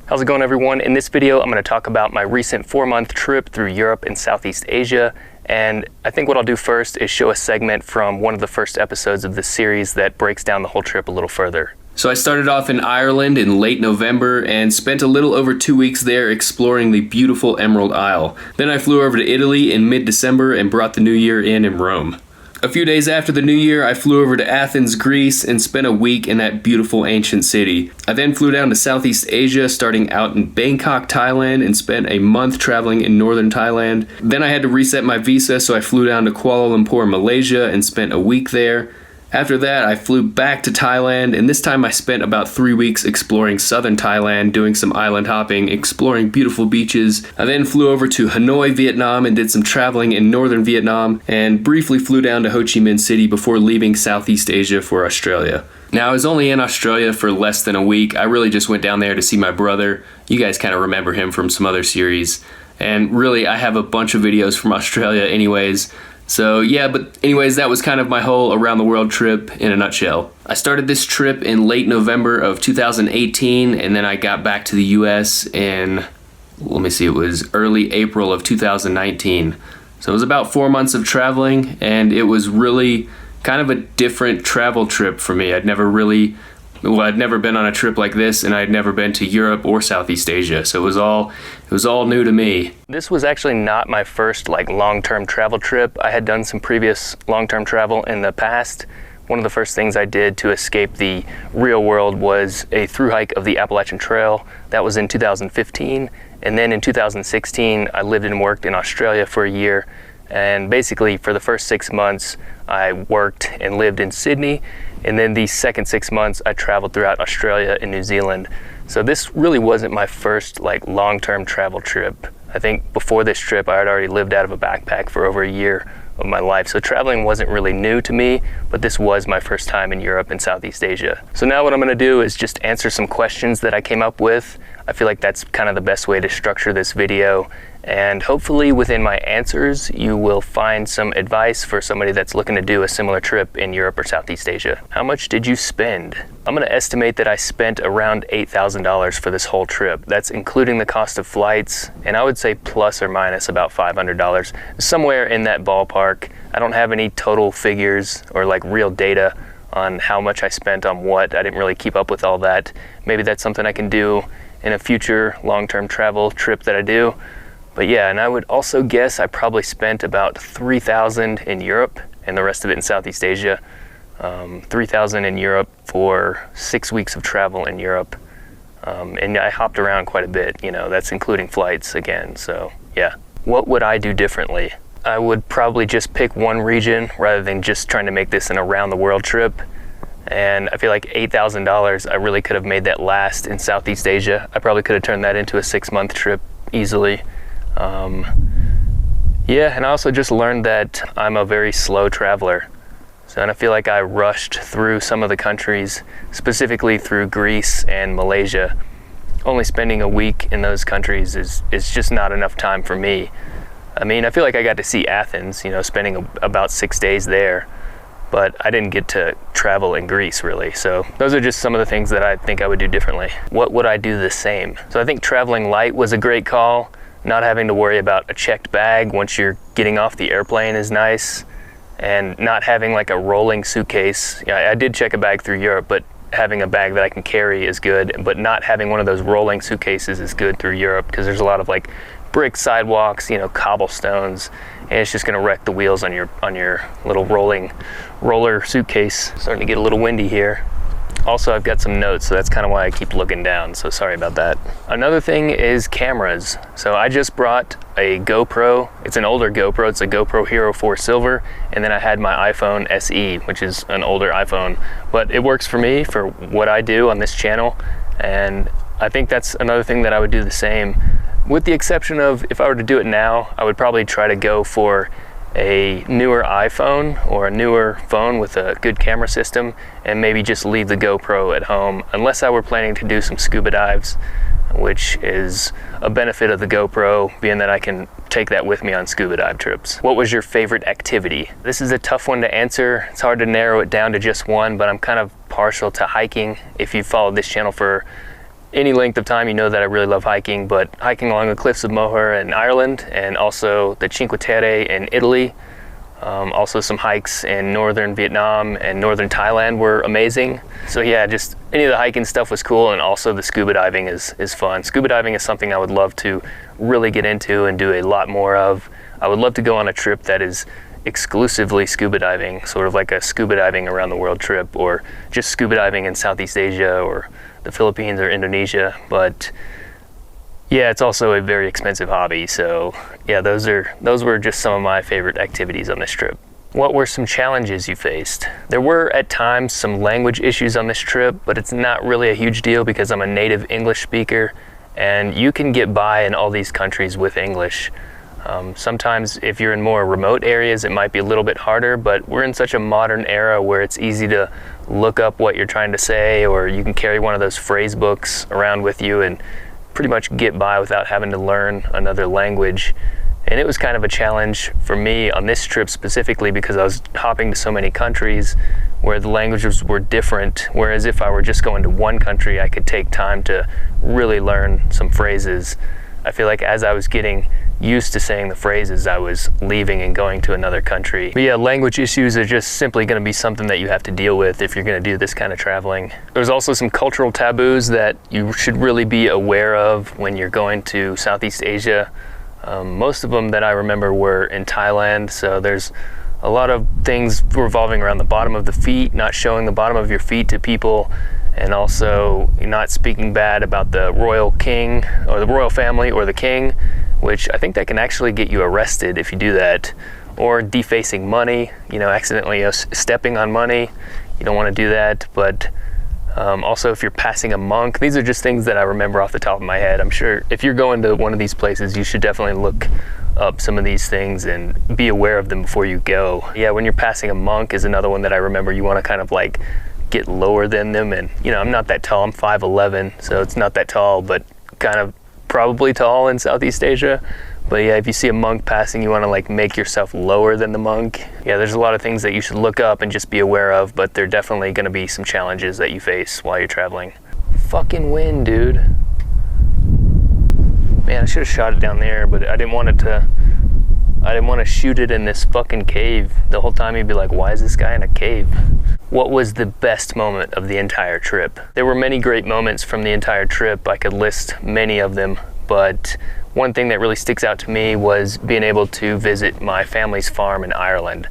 How's it going, everyone? In this video, I'm going to talk about my recent 4-month trip through Europe and Southeast Asia. And I think what I'll do first is show a segment from one of the first episodes of this series that breaks down the whole trip a little further. So I started off in Ireland in late November and spent a little over 2 weeks there exploring the beautiful Emerald Isle. Then I flew over to Italy in mid-December and brought the new year in Rome. A few days after the new year, I flew over to Athens, Greece, and spent a week in that beautiful ancient city. I then flew down to Southeast Asia, starting out in Bangkok, Thailand, and spent a month traveling in northern Thailand. Then I had to reset my visa, so I flew down to Kuala Lumpur, Malaysia, and spent a week there. After that, I flew back to Thailand, and this time I spent about 3 weeks exploring southern Thailand, doing some island hopping, exploring beautiful beaches. I then flew over to Hanoi, Vietnam, and did some traveling in northern Vietnam, and briefly flew down to Ho Chi Minh City before leaving Southeast Asia for Australia. Now, I was only in Australia for less than a week. I really just went down there to see my brother. You guys kind of remember him from some other series. And really, I have a bunch of videos from Australia anyways. So yeah, but anyways, that was kind of my whole around the world trip in a nutshell. I started this trip in late November of 2018, and then I got back to the US in, it was early April of 2019. So it was about 4 months of traveling, and it was really kind of a different travel trip for me. I'd never been on a trip like this, and I'd never been to Europe or Southeast Asia, so it was all new to me. This was actually not my first long-term travel trip. I had done some previous long-term travel in the past. One of the first things I did to escape the real world was a through hike of the Appalachian Trail. That was in 2015, and then in 2016 I lived and worked in Australia for a year. And basically for the first 6 months I worked and lived in Sydney, and then the second 6 months I traveled throughout Australia and New Zealand. So this really wasn't my first long-term travel trip. I think before this trip I had already lived out of a backpack for over a year of my life, so traveling wasn't really new to me, but this was my first time in Europe and Southeast Asia. So now what I'm going to do is just answer some questions that I came up with. I feel like that's kind of the best way to structure this video, and hopefully within my answers you will find some advice for somebody that's looking to do a similar trip in Europe or Southeast Asia. How much did you spend? I'm going to estimate that I spent around $8,000 for this whole trip. That's including the cost of flights, and I would say plus or minus about $500, somewhere in that ballpark. I don't have any total figures or real data on how much I spent on what. I didn't really keep up with all that. Maybe that's something I can do in a future long-term travel trip that I do. But yeah, and I would also guess I probably spent about $3,000 in Europe and the rest of it in Southeast Asia. $3,000 in Europe for 6 weeks of travel in Europe. And I hopped around quite a bit, that's including flights again, so yeah. What would I do differently? I would probably just pick one region rather than just trying to make this an around the world trip. And I feel like $8,000, I really could have made that last in Southeast Asia. I probably could have turned that into a 6-month trip easily. Yeah, and I also just learned that I'm a very slow traveler. And I feel like I rushed through some of the countries, specifically through Greece and Malaysia. Only spending a week in those countries is just not enough time for me. I mean, I feel like I got to see Athens, spending about 6 days there, but I didn't get to travel in Greece really. So those are just some of the things that I think I would do differently. What would I do the same? So I think traveling light was a great call. Not having to worry about a checked bag once you're getting off the airplane is nice. And not having a rolling suitcase. I did check a bag through Europe, but having a bag that I can carry is good. But not having one of those rolling suitcases is good through Europe, because there's a lot of brick sidewalks, cobblestones, and it's just gonna wreck the wheels on your little roller suitcase. Starting to get a little windy here. Also, I've got some notes, so that's kind of why I keep looking down, so sorry about that. Another thing is cameras. So I just brought a GoPro. It's an older GoPro. It's a GoPro Hero 4 Silver, and then I had my iPhone SE, which is an older iPhone, but it works for me for what I do on this channel, and I think that's another thing that I would do the same. With the exception of, if I were to do it now, I would probably try to go for a newer iPhone or a newer phone with a good camera system, and maybe just leave the GoPro at home, unless I were planning to do some scuba dives, which is a benefit of the GoPro, being that I can take that with me on scuba dive trips. What was your favorite activity? This is a tough one to answer. It's hard to narrow it down to just one, but I'm kind of partial to hiking. If you followed this channel for any length of time, you know that I really love hiking, but hiking along the cliffs of Moher in Ireland and also the Cinque Terre in Italy. Also some hikes in northern Vietnam and northern Thailand were amazing. So yeah, just any of the hiking stuff was cool, and also the scuba diving is fun. Scuba diving is something I would love to really get into and do a lot more of. I would love to go on a trip that is exclusively scuba diving, sort of like a scuba diving around the world trip, or just scuba diving in Southeast Asia or the Philippines or Indonesia. But yeah, it's also a very expensive hobby, so yeah, those were just some of my favorite activities on this trip. What were some challenges you faced? There were at times some language issues on this trip, but it's not really a huge deal because I'm a native English speaker, and you can get by in all these countries with English. Sometimes if you're in more remote areas, it might be a little bit harder, but we're in such a modern era where it's easy to look up what you're trying to say, or you can carry one of those phrase books around with you and pretty much get by without having to learn another language. And it was kind of a challenge for me on this trip specifically because I was hopping to so many countries where the languages were different, whereas if I were just going to one country, I could take time to really learn some phrases. I feel like as I was getting used to saying the phrases, I was leaving and going to another country. But yeah, language issues are just simply going to be something that you have to deal with if you're going to do this kind of traveling. There's also some cultural taboos that you should really be aware of when you're going to Southeast Asia. Most of them that I remember were in Thailand, so there's a lot of things revolving around the bottom of the feet, not showing the bottom of your feet to people, and also not speaking bad about the royal king or the royal family or the king, which I think that can actually get you arrested if you do that. Or defacing money, accidentally stepping on money. You don't want to do that. But also if you're passing a monk, these are just things that I remember off the top of my head. I'm sure if you're going to one of these places, you should definitely look up some of these things and be aware of them before you go. Yeah, when you're passing a monk is another one that I remember. You want to kind of like get lower than them, and I'm not that tall. I'm 5'11", so it's not that tall, but kind of probably tall in Southeast Asia. But yeah, if you see a monk passing, you want to like make yourself lower than the monk. Yeah, there's a lot of things that you should look up and just be aware of, but there are definitely going to be some challenges that you face while you're traveling. Fucking wind, dude. Man, I should have shot it down there, but I didn't want to shoot it in this fucking cave. The whole time you'd be like, why is this guy in a cave? What was the best moment of the entire trip? There were many great moments from the entire trip. I could list many of them, but one thing that really sticks out to me was being able to visit my family's farm in Ireland.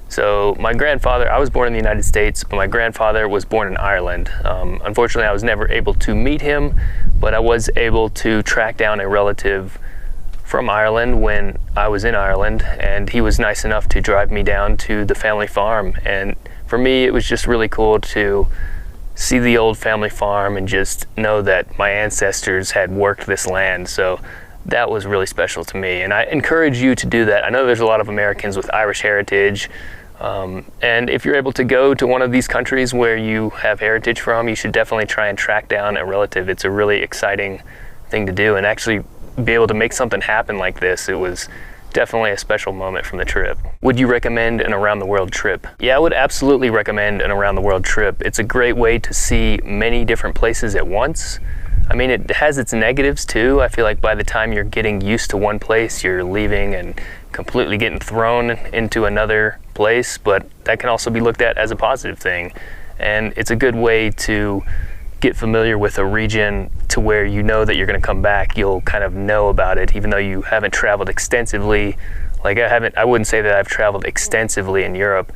So my grandfather, I was born in the United States, but my grandfather was born in Ireland. Unfortunately, I was never able to meet him, but I was able to track down a relative from Ireland when I was in Ireland, and he was nice enough to drive me down to the family farm. And for me, it was just really cool to see the old family farm and just know that my ancestors had worked this land. So that was really special to me, and I encourage you to do that. I know there's a lot of Americans with Irish heritage, and if you're able to go to one of these countries where you have heritage from, you should definitely try and track down a relative. It's a really exciting thing to do, and actually be able to make something happen like this. It was definitely a special moment from the trip. Would you recommend an around the world trip? Yeah, I would absolutely recommend an around the world trip. It's a great way to see many different places at once. I mean, it has its negatives too. I feel like by the time you're getting used to one place, you're leaving and completely getting thrown into another place, but that can also be looked at as a positive thing. And it's a good way to get familiar with a region to where you know that you're going to come back. You'll kind of know about it, even though you haven't traveled extensively. Like I wouldn't say that I've traveled extensively in Europe,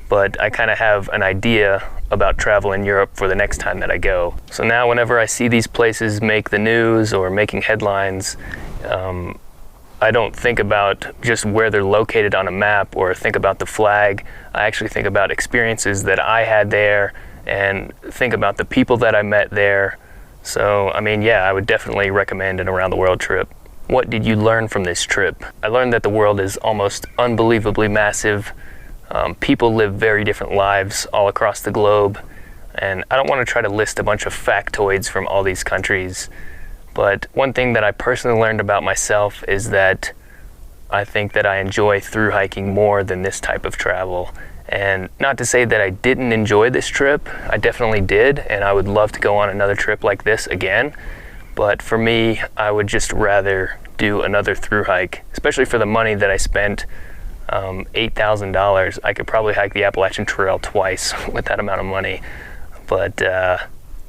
but I kind of have an idea about travel in Europe for the next time that I go. So now whenever I see these places make the news or making headlines, I don't think about just where they're located on a map or think about the flag. I actually think about experiences that I had there and think about the people that I met there. So, I mean, yeah, I would definitely recommend an around the world trip. What did you learn from this trip? I learned that the world is almost unbelievably massive. People live very different lives all across the globe. And I don't want to try to list a bunch of factoids from all these countries. But one thing that I personally learned about myself is that I think that I enjoy through hiking more than this type of travel. And not to say that I didn't enjoy this trip, I definitely did, and I would love to go on another trip like this again. But for me, I would just rather do another through hike, especially for the money that I spent. $8,000. I could probably hike the Appalachian Trail twice with that amount of money. But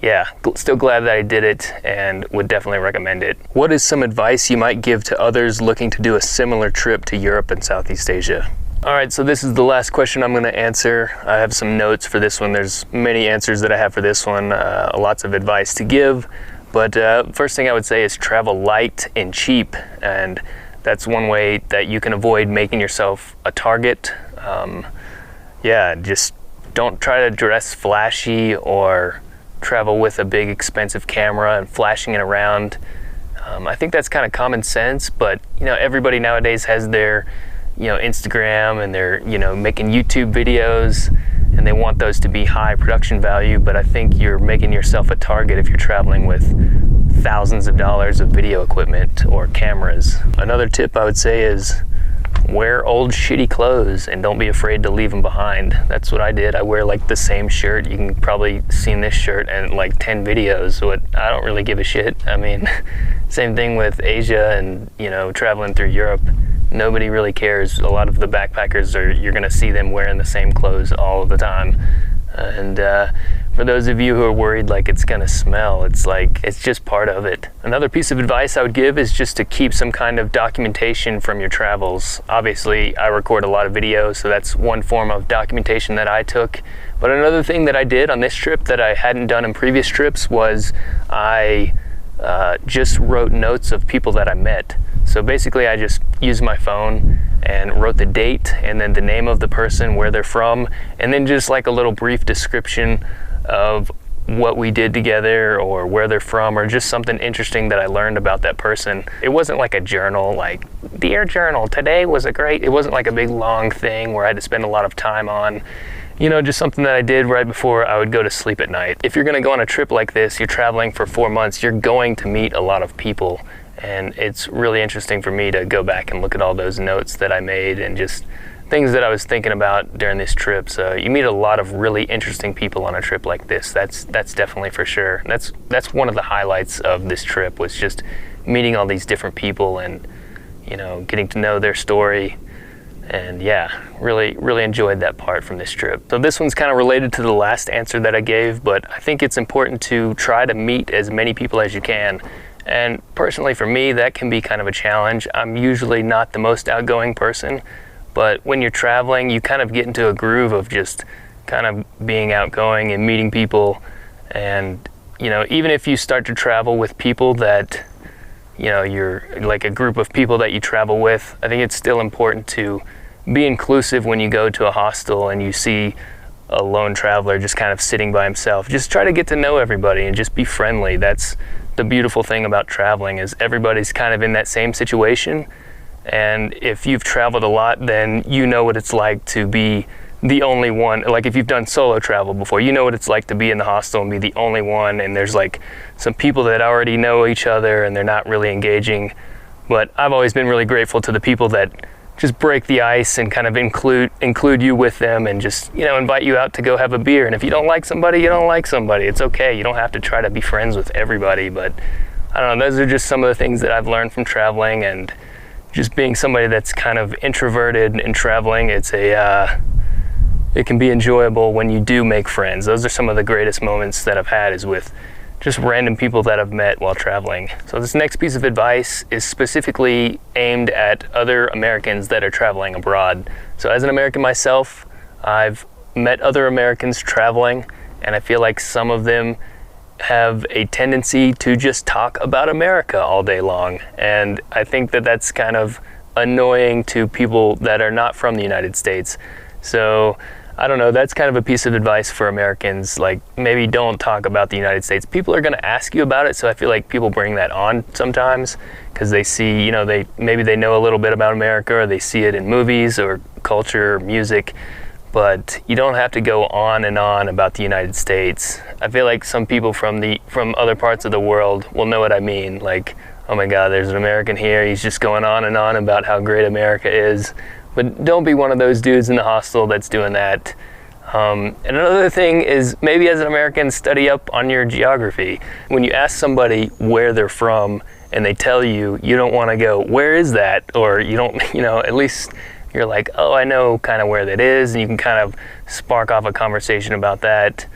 yeah, still glad that I did it and would definitely recommend it. What is some advice you might give to others looking to do a similar trip to Europe and Southeast Asia? All right, so this is the last question I'm going to answer. I have some notes for this one. There's many answers that I have for this one, lots of advice to give. But first thing I would say is travel light and cheap, and that's one way that you can avoid making yourself a target. Yeah, just don't try to dress flashy or travel with a big expensive camera and flashing it around. I think that's kind of common sense, but everybody nowadays has their Instagram, and they're making YouTube videos, and they want those to be high production value, but I think you're making yourself a target if you're traveling with thousands of dollars of video equipment or cameras. Another tip I would say is wear old shitty clothes and don't be afraid to leave them behind. That's what I did. I wear like the same shirt. You can probably seen this shirt in like 10 videos, so I don't really give a shit. I mean, same thing with Asia and traveling through Europe. Nobody really cares. A lot of the backpackers you're gonna see them wearing the same clothes all of the time. And for those of you who are worried like it's gonna smell, it's just part of it. Another piece of advice I would give is just to keep some kind of documentation from your travels. Obviously, I record a lot of videos, so that's one form of documentation that I took. But another thing that I did on this trip that I hadn't done in previous trips was I just wrote notes of people that I met. So basically I just used my phone and wrote the date and then the name of the person, where they're from, and then just like a little brief description of what we did together or where they're from, or just something interesting that I learned about that person. It wasn't like a journal, like, dear journal, today was it wasn't like a big long thing where I had to spend a lot of time on. Just something that I did right before I would go to sleep at night. If you're gonna go on a trip like this, you're traveling for 4 months, you're going to meet a lot of people. And it's really interesting for me to go back and look at all those notes that I made and just things that I was thinking about during this trip. So you meet a lot of really interesting people on a trip like this. That's definitely for sure. That's one of the highlights of this trip, was just meeting all these different people and getting to know their story. And yeah, really enjoyed that part from this trip. So this one's kind of related to the last answer that I gave, but I think it's important to try to meet as many people as you can. And personally for me, that can be kind of a challenge. I'm usually not the most outgoing person, but when you're traveling, you kind of get into a groove of just kind of being outgoing and meeting people. And even if you start to travel with people that you're like a group of people that you travel with, I think it's still important to be inclusive when you go to a hostel and you see a lone traveler just kind of sitting by himself. Just try to get to know everybody and just be friendly. That's the beautiful thing about traveling, is everybody's kind of in that same situation. And if you've traveled a lot, then you know what it's like to be the only one. Like if you've done solo travel before, you know what it's like to be in the hostel and be the only one, and there's like some people that already know each other and they're not really engaging. But I've always been really grateful to the people that just break the ice and kind of include you with them, and just invite you out to go have a beer. And if you don't like somebody, you don't like somebody. It's okay. You don't have to try to be friends with everybody. But I don't know, those are just some of the things that I've learned from traveling, and just being somebody that's kind of introverted and traveling. It can be enjoyable when you do make friends. Those are some of the greatest moments that I've had, is with just random people that I've met while traveling. So this next piece of advice is specifically aimed at other Americans that are traveling abroad. So as an American myself, I've met other Americans traveling, and I feel like some of them have a tendency to just talk about America all day long. And I think that that's kind of annoying to people that are not from the United States. So I don't know, that's kind of a piece of advice for Americans. Like, maybe don't talk about the United States. People are going to ask you about it, so I feel like people bring that on sometimes because they see, maybe they know a little bit about America, or they see it in movies or culture or music, but you don't have to go on and on about the United States. I feel like some people from other parts of the world will know what I mean. Like, oh my God, there's an American here, he's just going on and on about how great America is. but don't be one of those dudes in the hostel that's doing that. And another thing is, maybe as an American, study up on your geography. When you ask somebody where they're from and they tell you, you don't want to go, where is that? Or you don't, at least you're like, oh, I know kind of where that is, and you can kind of spark off a conversation about it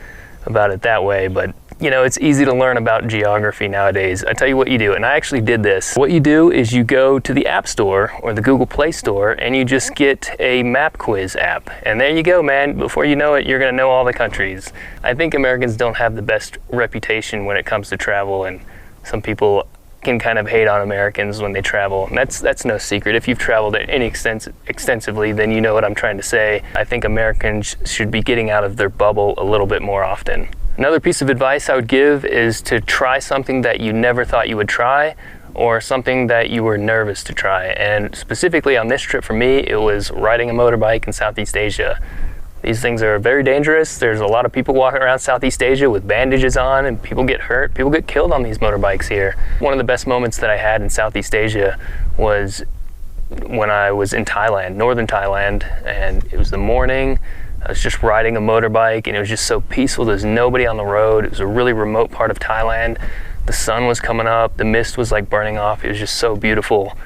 that way. But it's easy to learn about geography nowadays. I tell you what you do, and I actually did this. What you do is you go to the App Store or the Google Play Store and you just get a map quiz app. And there you go, man. Before you know it, you're gonna know all the countries. I think Americans don't have the best reputation when it comes to travel, and some people can kind of hate on Americans when they travel. And that's no secret. If you've traveled any extensively, then you know what I'm trying to say. I think Americans should be getting out of their bubble a little bit more often. Another piece of advice I would give is to try something that you never thought you would try, or something that you were nervous to try. And specifically on this trip for me, it was riding a motorbike in Southeast Asia. These things are very dangerous. There's a lot of people walking around Southeast Asia with bandages on, and people get hurt. People get killed on these motorbikes here. One of the best moments that I had in Southeast Asia was when I was in Thailand, northern Thailand, and it was the morning. I was just riding a motorbike and it was just so peaceful. There's nobody on the road. It was a really remote part of Thailand. The sun was coming up, the mist was like burning off. It was just so beautiful.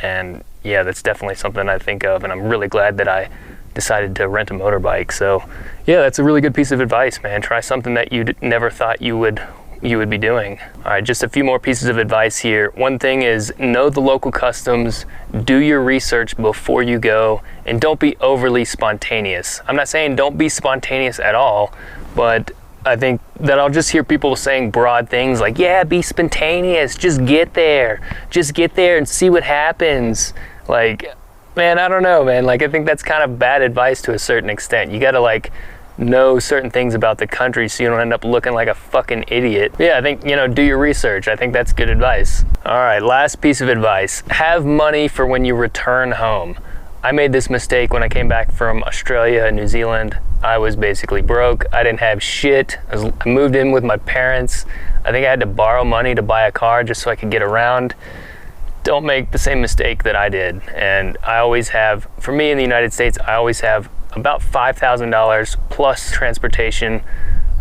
And yeah, that's definitely something I think of, and I'm really glad that I decided to rent a motorbike. So yeah, that's a really good piece of advice, man. Try something that you never thought you would be doing. All right, just a few more pieces of advice here. One thing is, know the local customs, do your research before you go, and don't be overly spontaneous. I'm not saying don't be spontaneous at all, but I think that I'll just hear people saying broad things like, yeah, be spontaneous, just get there and see what happens. Like, man, I don't know, man. Like, I think that's kind of bad advice to a certain extent. You gotta know certain things about the country so you don't end up looking like a fucking idiot. Yeah, I think, do your research. I think that's good advice. All right, last piece of advice. Have money for when you return home. I made this mistake when I came back from Australia and New Zealand. I was basically broke. I didn't have shit. I moved in with my parents. I think I had to borrow money to buy a car just so I could get around. Don't make the same mistake that I did. And I always have, for me in the United States, I always have about $5,000 plus transportation.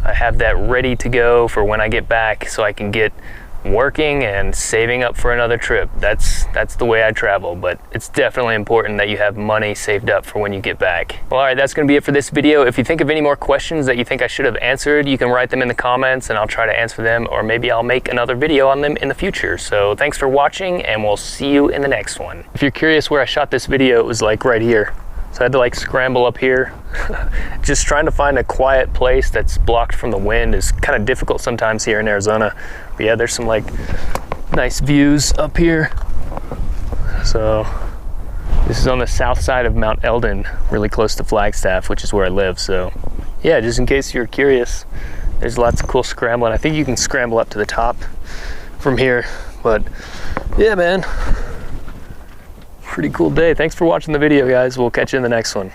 I have that ready to go for when I get back so I can get working and saving up for another trip. That's the way I travel, but it's definitely important that you have money saved up for when you get back. Well, all right, that's gonna be it for this video. If you think of any more questions that you think I should have answered, you can write them in the comments and I'll try to answer them, or maybe I'll make another video on them in the future. So thanks for watching, and we'll see you in the next one. If you're curious where I shot this video, it was like right here. So I had to scramble up here. Just trying to find a quiet place that's blocked from the wind is kind of difficult sometimes here in Arizona. But yeah, there's some nice views up here. So this is on the south side of Mount Eldon, really close to Flagstaff, which is where I live. So yeah, just in case you're curious, there's lots of cool scrambling. I think you can scramble up to the top from here, but yeah, man. Pretty cool day. Thanks for watching the video, guys. We'll catch you in the next one.